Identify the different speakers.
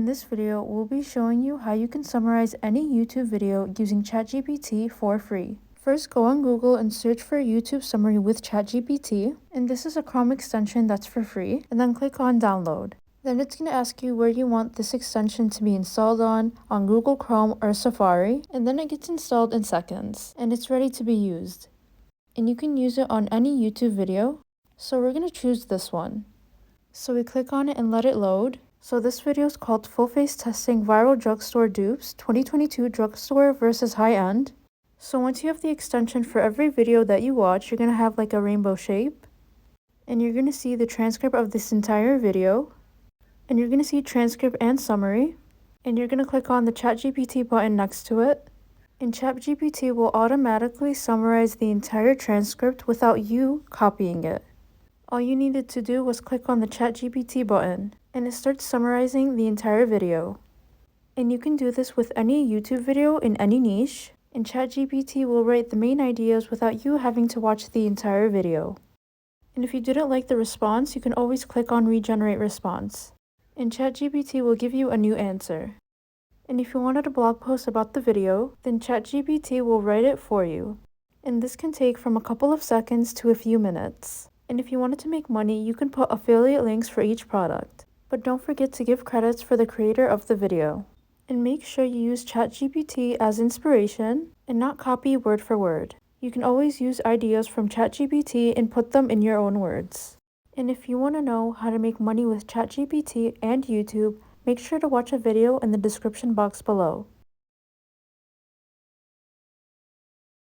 Speaker 1: In this video, we'll be showing you how you can summarize any YouTube video using ChatGPT for free. First, go on Google and search for YouTube summary with ChatGPT, and this is a Chrome extension that's for free, and then click on download. Then it's going to ask you where you want this extension to be installed on Google Chrome or Safari, and then it gets installed in seconds, and it's ready to be used. And you can use it on any YouTube video, so we're going to choose this one. So we click on it and let it load. So this video is called Full Face Testing Viral Drugstore Dupes 2022 Drugstore versus High End. So once you have the extension for every video that you watch, you're going to have like a rainbow shape. And you're going to see the transcript of this entire video. And you're going to see transcript and summary. And you're going to click on the ChatGPT button next to it. And ChatGPT will automatically summarize the entire transcript without you copying it. All you needed to do was click on the ChatGPT button, and it starts summarizing the entire video. And you can do this with any YouTube video in any niche, and ChatGPT will write the main ideas without you having to watch the entire video. And if you didn't like the response, you can always click on Regenerate Response, and ChatGPT will give you a new answer. And if you wanted a blog post about the video, then ChatGPT will write it for you. And this can take from a couple of seconds to a few minutes. And if you wanted to make money, you can put affiliate links for each product. But don't forget to give credits for the creator of the video. And make sure you use ChatGPT as inspiration and not copy word for word. You can always use ideas from ChatGPT and put them in your own words. And if you want to know how to make money with ChatGPT and YouTube, make sure to watch a video in the description box below.